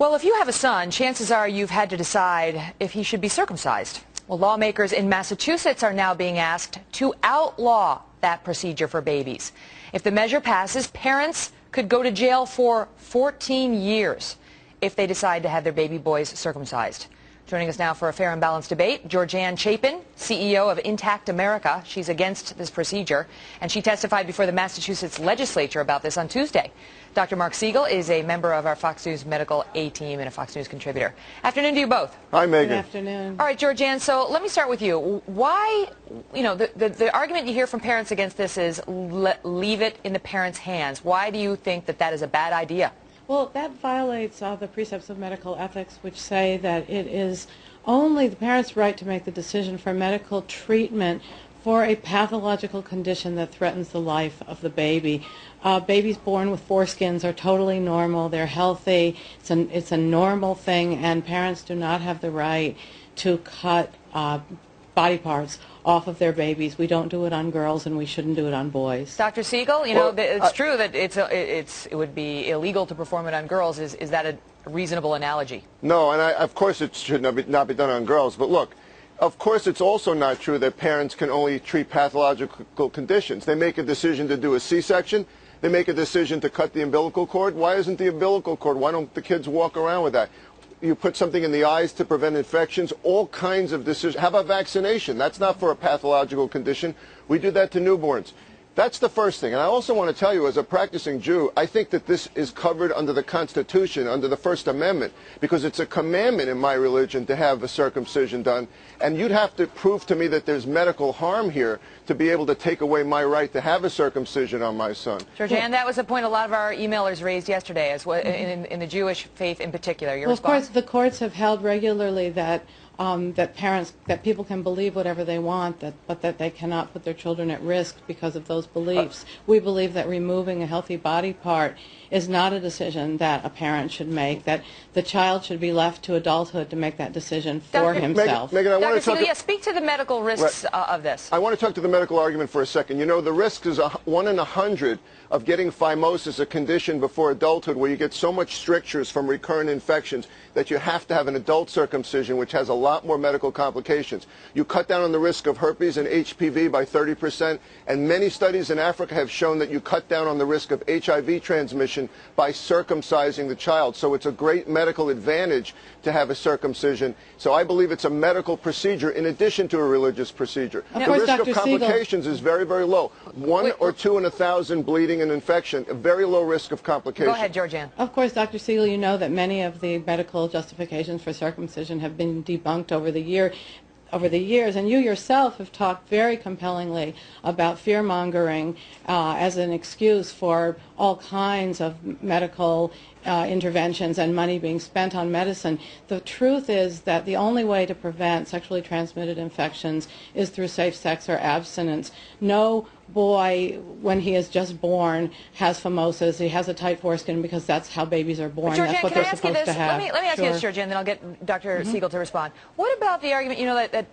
Well, if you have a son, chances are you've had to decide if he should be circumcised. Well, lawmakers in Massachusetts are now being asked to outlaw that procedure for babies. If the measure passes, parents could go to jail for 14 years if they decide to have their baby boys circumcised. Joining us now for a fair and balanced debate, Georganne Chapin, CEO of Intact America. She's against this procedure, and she testified before the Massachusetts legislature about this on Tuesday. Dr. Mark Siegel is a member of our Fox News Medical A-team and a Fox News contributor. Afternoon to you both. Hi, Megyn. Good afternoon. All right, Georganne, so let me start with you. Why, the argument you hear from parents against this is leave it in the parents' hands. Why do you think that that is a bad idea? Well, that violates the precepts of medical ethics, which say that it is only the parent's right to make the decision for medical treatment for a pathological condition that threatens the life of the baby. Babies born with foreskins are totally normal. They're healthy. It's a normal thing, and parents do not have the right to cut body parts off of their babies. We don't do it on girls, and we shouldn't do it on boys. Dr. Siegel, it's true that it would be illegal to perform it on girls. Is that a reasonable analogy? No, and of course it should not be done on girls. But look, of course it's also not true that parents can only treat pathological conditions. They make a decision to do a C-section. They make a decision to cut the umbilical cord. Why isn't the umbilical cord? Why don't the kids walk around with that? You put something in the eyes to prevent infections, all kinds of decisions. How about vaccination? That's not for a pathological condition. We do that to newborns. That's the first thing. And I also want to tell you, as a practicing Jew, I think that this is covered under the Constitution, under the First Amendment, because it's a commandment in my religion to have a circumcision done. And you'd have to prove to me that there's medical harm here to be able to take away my right to have a circumcision on my son. Georganne, that was a point a lot of our emailers raised yesterday, as well, in the Jewish faith in particular. Your response? Of course, the courts have held regularly that that people can believe whatever they want, but that they cannot put their children at risk because of those beliefs. We believe that removing a healthy body part is not a decision that a parent should make, that the child should be left to adulthood to make that decision for himself. Megyn, I want to talk speak to the medical risks of this. I want to talk to the medical argument for a second. You know, the risk is 1 in 100 of getting phimosis, a condition before adulthood where you get so much strictures from recurrent infections that you have to have an adult circumcision, which has a lot more medical complications. You cut down on the risk of herpes and HPV by 30%, and many studies in Africa have shown that you cut down on the risk of HIV transmission by circumcising the child. So it's a great medical advantage to have a circumcision. So I believe it's a medical procedure in addition to a religious procedure. The risk of complications is very, very low. 1 or 2 in 1,000 bleeding and infection, a very low risk of complications. Go ahead, Georganne. Of course, Dr. Siegel, you know that many of the medical justifications for circumcision have been debunked over the years, and you yourself have talked very compellingly about fear-mongering as an excuse for all kinds of medical interventions and money being spent on medicine. The truth is that the only way to prevent sexually transmitted infections is through safe sex or abstinence. No boy, when he is just born, has phimosis. He has a tight foreskin because that's how babies are born. That's what they're supposed to have. Let me ask you this, Georganne, then I'll get Dr. Siegel to respond. What about the argument, that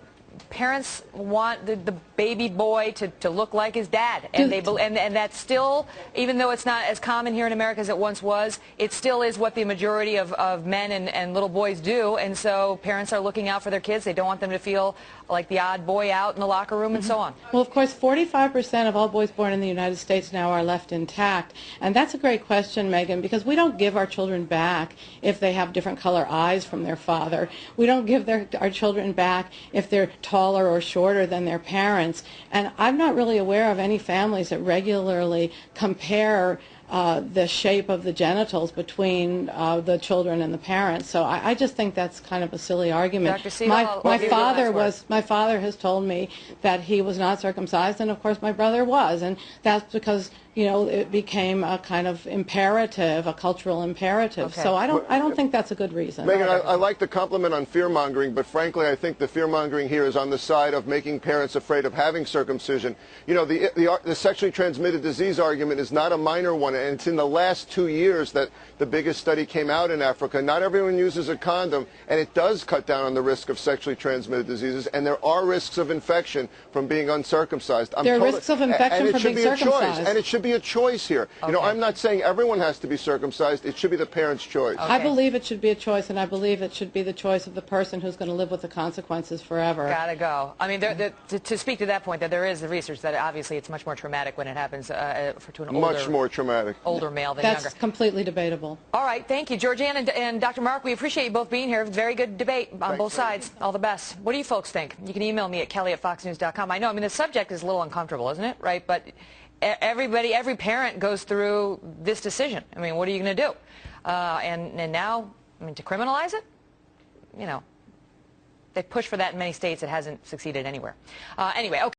parents want the baby boy to look like his dad, and and that's still, even though it's not as common here in America as it once was, it still is what the majority of men and little boys do, and so parents are looking out for their kids. They don't want them to feel like the odd boy out in the locker room and so on. Well, of course, 45% of all boys born in the United States now are left intact, and that's a great question, Megyn, because we don't give our children back if they have different color eyes from their father. We don't give our children back if they're taller or shorter than their parents, and I'm not really aware of any families that regularly compare the shape of the genitals between the children and the parents. So I just think that's kind of a silly argument. Dr. Siegel, my father has told me that he was not circumcised, and of course my brother was, and that's because it became a kind of imperative, a cultural imperative. Okay. So I don't think that's a good reason. Megyn, I like the compliment on fear-mongering, but frankly I think the fear-mongering here is on the side of making parents afraid of having circumcision. The sexually transmitted disease argument is not a minor one, and it's in the last 2 years that the biggest study came out in Africa. Not everyone uses a condom, and it does cut down on the risk of sexually transmitted diseases, and there are risks of infection from being uncircumcised. There are risks of infection from being circumcised. And it should be be a choice here. Okay. You know, I'm not saying everyone has to be circumcised. It should be the parent's choice. Okay. I believe it should be a choice, and I believe it should be the choice of the person who's going to live with the consequences forever. Gotta go. I mean, to speak to that point, that there is the research that obviously it's much more traumatic when it happens to an Much more traumatic. older male than That's younger. completely debatable. All right, thank you, Georganne and Dr. Mark. We appreciate you both being here. Very good debate on both sides. All the best. What do you folks think? You can email me at kelly@foxnews.com. I know, I mean, the subject is a little uncomfortable, isn't it? Right, but every parent goes through this decision. I mean, what are you going to do? And now, I mean, to criminalize it, you know, they've pushed for that in many states. It hasn't succeeded anywhere. Anyway, okay.